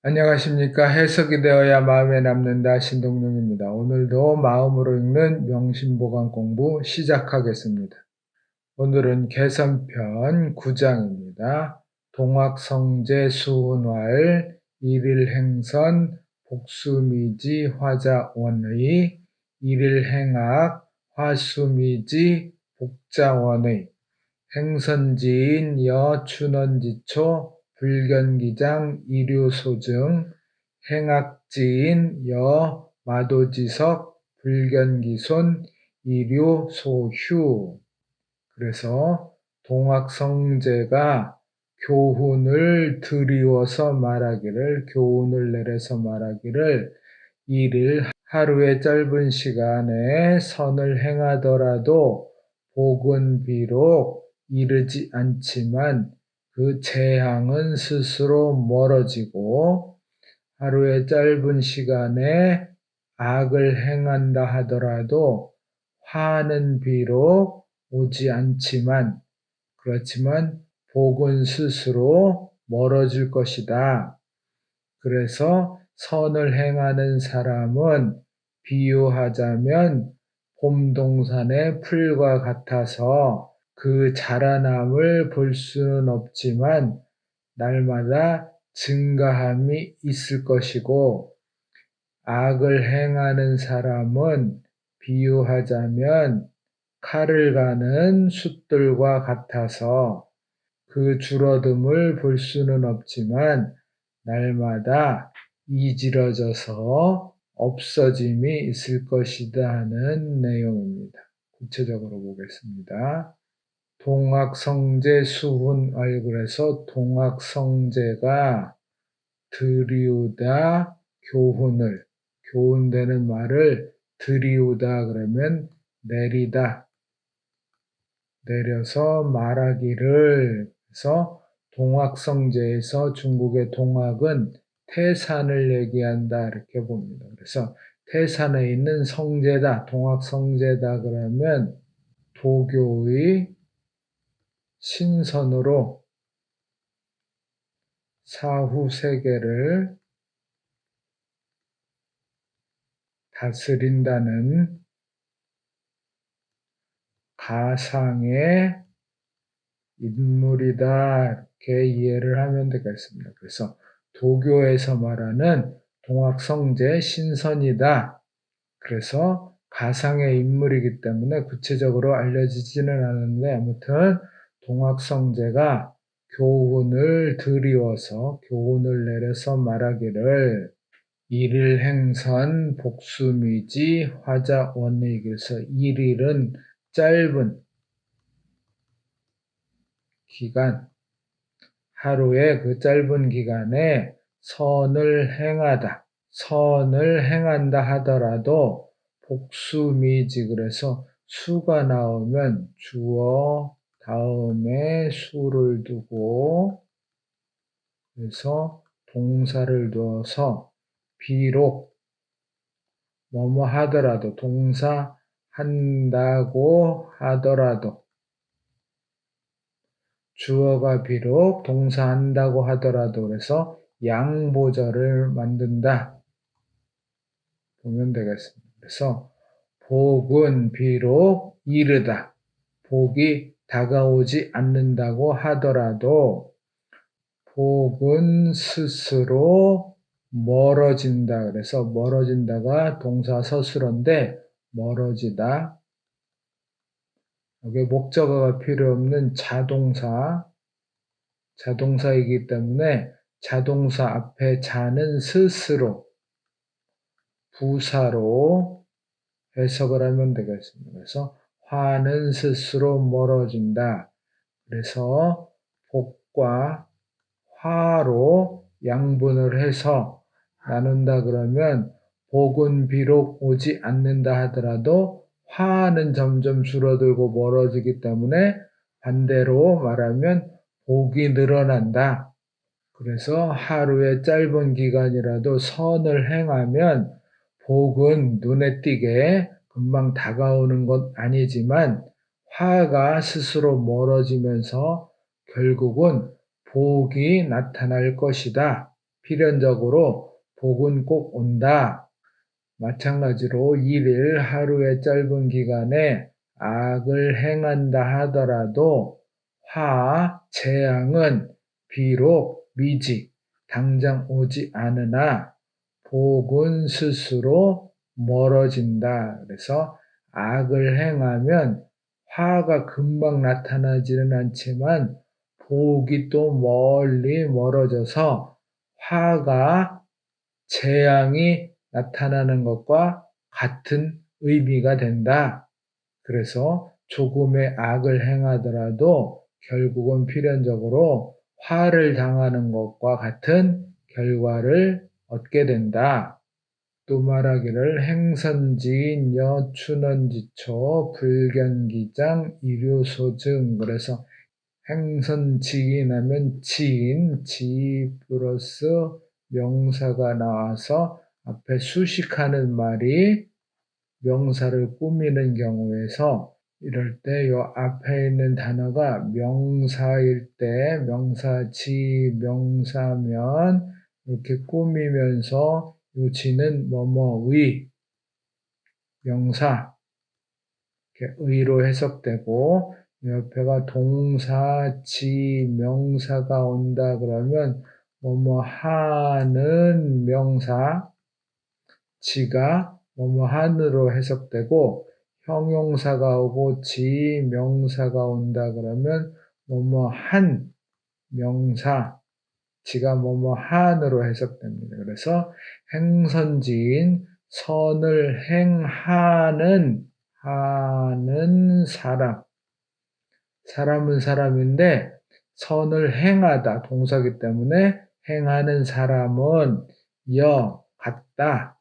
안녕하십니까. 해석이 되어야 마음에 남는다. 신동룡입니다. 오늘도 마음으로 읽는 명심보강 공부 시작하겠습니다. 오늘은 개선편 9장입니다. 동학성제 수훈활 일일행선 복수미지 화자원의 일일행학 화수미지 복자원의 행선지인 여춘원지초 불견기장 이류소증 행악지인 여마도지석 불견기손 이류소휴. 그래서 동학성제가 교훈을 드리워서 말하기를, 교훈을 내려서 말하기를, 일일 하루의 짧은 시간에 선을 행하더라도 복은 비록 이르지 않지만 그 재앙은 스스로 멀어지고, 하루의 짧은 시간에 악을 행한다 하더라도 화는 비록 오지 않지만, 그렇지만 복은 스스로 멀어질 것이다. 그래서 선을 행하는 사람은 비유하자면 봄동산의 풀과 같아서 그 자라남을 볼 수는 없지만 날마다 증가함이 있을 것이고, 악을 행하는 사람은 비유하자면 칼을 가는 숫들과 같아서 그 줄어듦을 볼 수는 없지만 날마다 이지러져서 없어짐이 있을 것이다 하는 내용입니다. 구체적으로 보겠습니다. 동학성제 수훈 얼굴에서 동학성제가 드리우다 교훈을, 교훈되는 말을 드리우다 그러면 내리다, 내려서 말하기를. 그래서 동학성제에서 중국의 동학은 태산을 얘기한다 이렇게 봅니다. 그래서 태산에 있는 성제다, 동학성제다 그러면 도교의 신선으로 사후 세계를 다스린다는 가상의 인물이다 이렇게 이해를 하면 되겠습니다. 그래서 도교에서 말하는 동학성제 신선이다. 그래서 가상의 인물이기 때문에 구체적으로 알려지지는 않는데, 아무튼 동학성제가 교훈을 드리워서, 교훈을 내려서 말하기를 일일행선 복수미지 화자원의. 그래서 일일은 짧은 기간, 하루의 그 짧은 기간에 선을 행하다, 선을 행한다 하더라도 복수미지. 그래서 수가 나오면 주어 다음에 수를 두고, 그래서 동사를 두어서 비록 뭐뭐 하더라도, 동사 한다고 하더라도, 주어가 비록 동사 한다고 하더라도, 그래서 양보절을 만든다 보면 되겠습니다. 그래서 복은 비록 이르다, 복이 다가오지 않는다고 하더라도 복은 스스로 멀어진다. 그래서 멀어진다가 동사 서술어인데 멀어지다. 여기 목적어가 필요 없는 자동사이기 때문에 자동사 앞에 자는 스스로 부사로 해석을 하면 되겠습니다. 그래서 화는 스스로 멀어진다. 그래서 복과 화로 양분을 해서 나눈다 그러면 복은 비록 오지 않는다 하더라도 화는 점점 줄어들고 멀어지기 때문에 반대로 말하면 복이 늘어난다. 그래서 하루의 짧은 기간이라도 선을 행하면 복은 눈에 띄게 금방 다가오는 것 아니지만 화가 스스로 멀어지면서 결국은 복이 나타날 것이다. 필연적으로 복은 꼭 온다. 마찬가지로 1일 하루의 짧은 기간에 악을 행한다 하더라도 화, 재앙은 비록 미지, 당장 오지 않으나 복은 스스로 멀어진다. 그래서 악을 행하면 화가 금방 나타나지는 않지만 복이 또 멀리 멀어져서 화가 재앙이 나타나는 것과 같은 의미가 된다. 그래서 조금의 악을 행하더라도 결국은 필연적으로 화를 당하는 것과 같은 결과를 얻게 된다. 또 말하기를 행선지인 여춘원지초 불견기장 일요소증. 그래서 행선지인 하면 지인, 지 플러스 명사가 나와서 앞에 수식하는 말이 명사를 꾸미는 경우에서 이럴 때 요 앞에 있는 단어가 명사일 때 명사, 지, 명사면 이렇게 꾸미면서 요 지는 뭐뭐의 명사 이렇게 의로 해석되고 옆에가 동사, 지, 명사가 온다 그러면 뭐뭐 하는 명사, 지가 뭐뭐 한으로 해석되고 형용사가 오고 지, 명사가 온다 그러면 뭐뭐 한 명사, 지가 뭐뭐 한으로 해석됩니다. 그래서 행선지인 선을 하는 사람. 사람은 사람인데 선을 행하다 동사기 때문에 행하는 사람은 같다.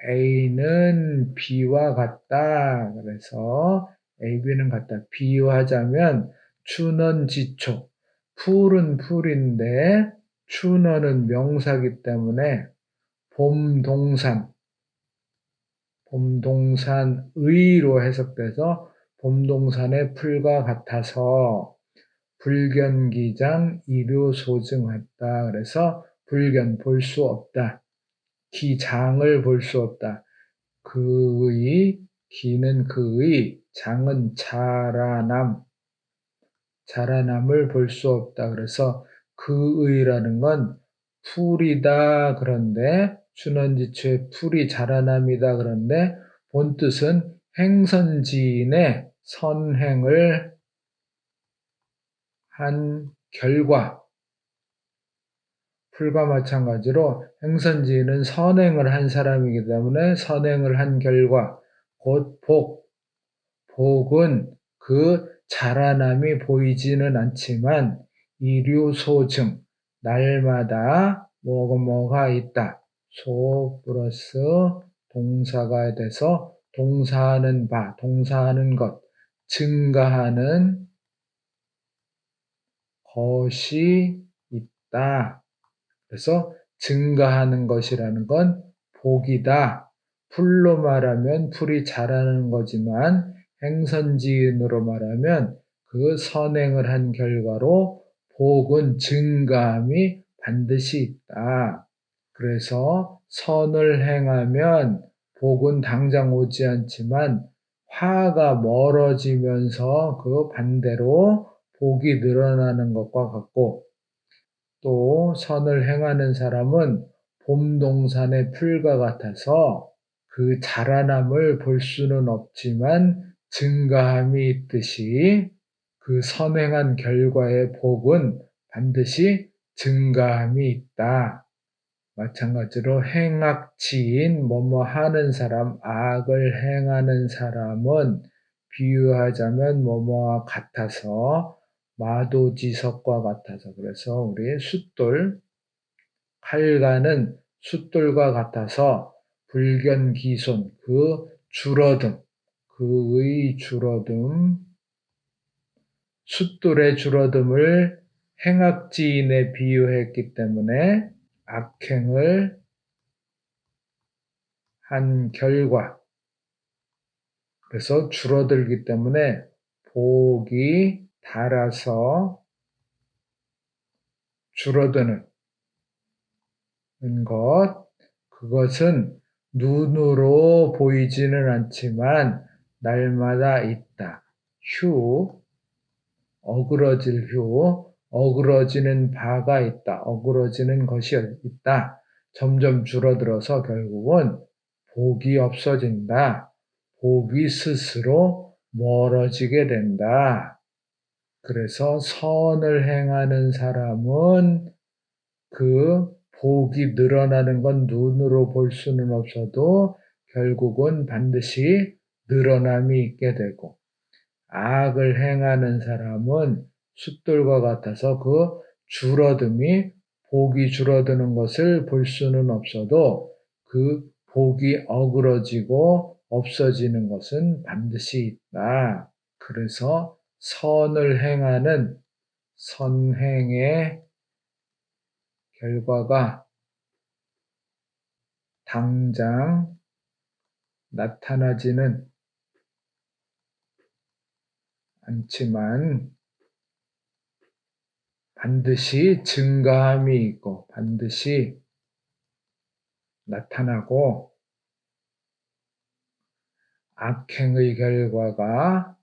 A는 B와 같다. 그래서 A, B는 같다. 비유하자면 춘원지초. 풀은 풀인데 춘원은 명사기 때문에 봄동산의로 해석돼서 봄동산의 풀과 같아서 불견기장 일요소증했다. 그래서 불견 볼 수 없다. 기장을 볼 수 없다. 기는 그의, 장은 자라남을 볼 수 없다. 그래서 그의라는 건 풀이다. 그런데 춘원지초의 풀이 자라남이다. 그런데 본뜻은 행선지인의 선행을 한 결과, 풀과 마찬가지로 행선지인은 선행을 한 사람이기 때문에 선행을 한 결과, 곧 복은 그 자라남이 보이지는 않지만 일요소증, 날마다 뭐가 있다. 소 플러스 동사가 돼서 동사하는 바, 동사하는 것, 증가하는 것이 있다. 그래서 증가하는 것이라는 건 복이다. 풀로 말하면 풀이 자라는 거지만 행선지인으로 말하면 그 선행을 한 결과로 복은 증가함이 반드시 있다. 그래서 선을 행하면 복은 당장 오지 않지만 화가 멀어지면서 그 반대로 복이 늘어나는 것과 같고 또 선을 행하는 사람은 봄동산의 풀과 같아서 그 자라남을 볼 수는 없지만 증가함이 있듯이 그 선행한 결과의 복은 반드시 증가함이 있다. 마찬가지로 행악지인 뭐뭐 하는 사람, 악을 행하는 사람은 비유하자면 뭐뭐와 같아서 마도지석과 같아서 그래서 우리 칼과는 숫돌과 같아서 불견기손 그의 줄어듦 숫돌의 줄어듦을 행악지인에 비유했기 때문에 악행을 한 결과 그래서 줄어들기 때문에 복이 달아서 줄어드는 것, 그것은 눈으로 보이지는 않지만 날마다 있다. 휴, 어그러질 휴, 어그러지는 바가 있다. 어그러지는 것이 있다. 점점 줄어들어서 결국은 복이 없어진다. 복이 스스로 멀어지게 된다. 그래서 선을 행하는 사람은 그 복이 늘어나는 건 눈으로 볼 수는 없어도 결국은 반드시 늘어남이 있게 되고, 악을 행하는 사람은 숫돌과 같아서 그 줄어듦이, 복이 줄어드는 것을 볼 수는 없어도 그 복이 어그러지고 없어지는 것은 반드시 있다. 그래서 선을 행하는 선행의 결과가 당장 나타나지는 않지만 반드시 증가함이 있고 반드시 나타나고, 악행의 결과가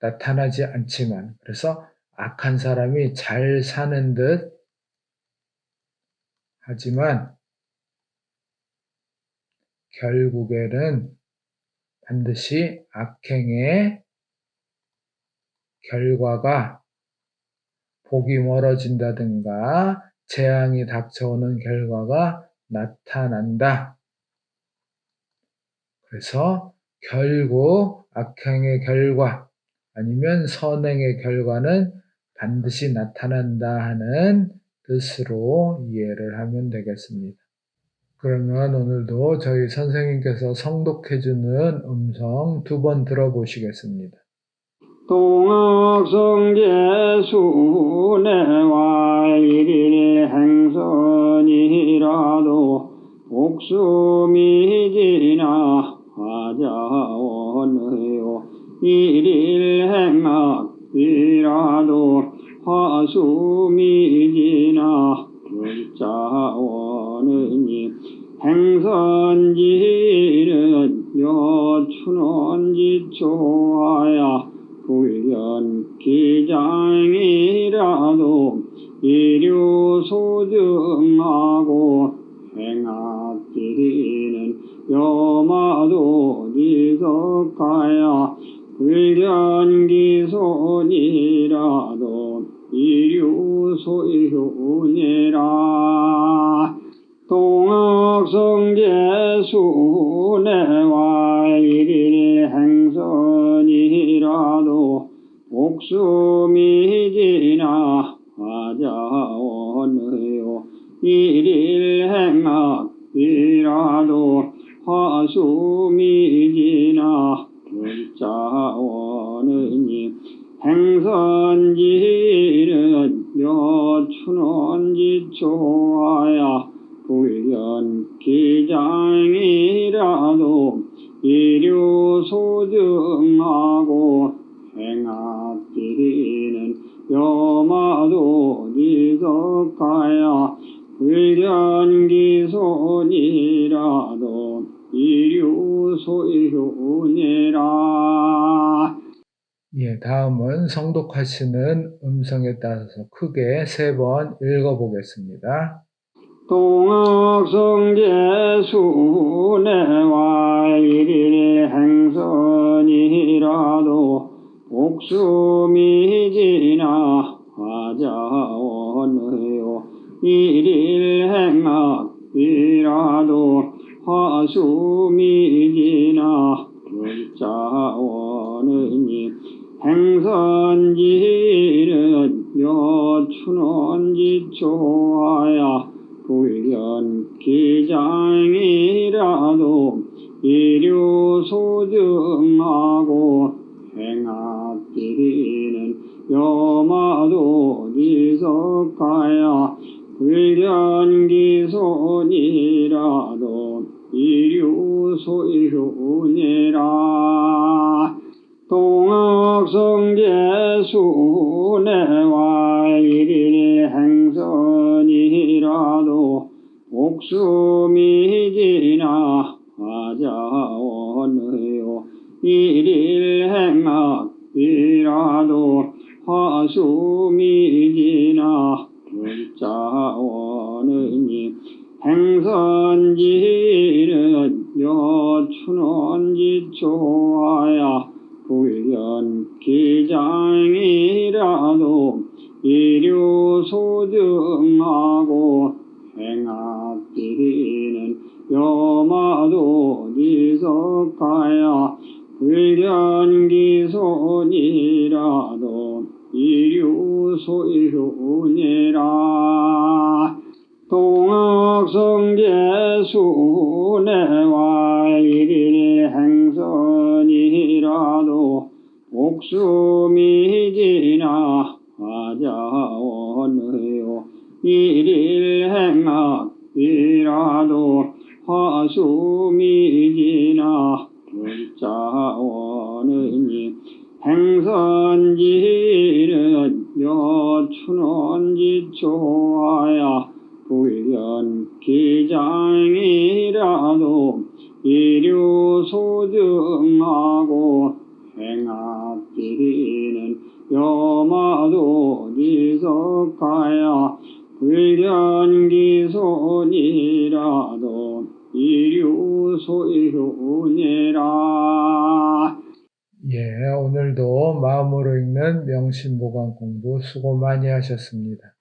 나타나지 않지만, 그래서 악한 사람이 잘 사는 듯 하지만 결국에는 반드시 악행의 결과가 복이 멀어진다든가 재앙이 닥쳐오는 결과가 나타난다. 그래서 결국 악행의 결과 아니면 선행의 결과는 반드시 나타난다 하는 뜻으로 이해를 하면 되겠습니다. 그러면 오늘도 저희 선생님께서 성독해주는 음성 2번 들어보시겠습니다. 동학성제수내와 일일 행선이라도 복수미지나 화자원의요 일일 행악이라도 화수미지나 불자원의니 행선지는 여춘원지초하야 불견 기장이라도 이류소증하고 행악지는 여마도 지석하야 불견기손이라도 이류소이훈이라. 동학성제수내와 일일 행선이라도 복수미지나 화자원의요 일일 행악이라도 화수미지나 불자원의니 행선지는 여춘원지초하야 불견 기장이라도 이류소증하고 행악지는 여마도 지석하야 불견기손이라도 이류소이훈이라. 예, 다음은 성독하시는 음성에 따라서 크게 3번 읽어보겠습니다. 동학성제수내와 일일 행선이라도 복수미지나 화자원의요 일일 행악이라도 화수미지나 불자원의니 행선지는 여춘원지초하야 불견 기장이라도 이류소증하고 행악지는 여마도 지석하야 불견기손이라도 이류소이훈이라. 동학성제수내와 일일 행선이 옥수미지나 화자원의요 일일행악이라도 화수미지나 불자원의니 행선지는 여춘원지초하야 불견기장이라도 이류소증하고 행악지는 여마도지석하야 불견기손이라도 이류소이훈이라 동학성제수내와 일일행선이라도 옥수미지나 화자원의요 일일행악이라도 화수미지나 불자원의니 행선지는 여춘원지초하야 불견기장이라도 이류소증하고 행악지는 여마도지석하야 불견기손이라도 이류소이훈이라. 예, 오늘도 마음으로 읽는 명심보감 공부 수고 많이 하셨습니다.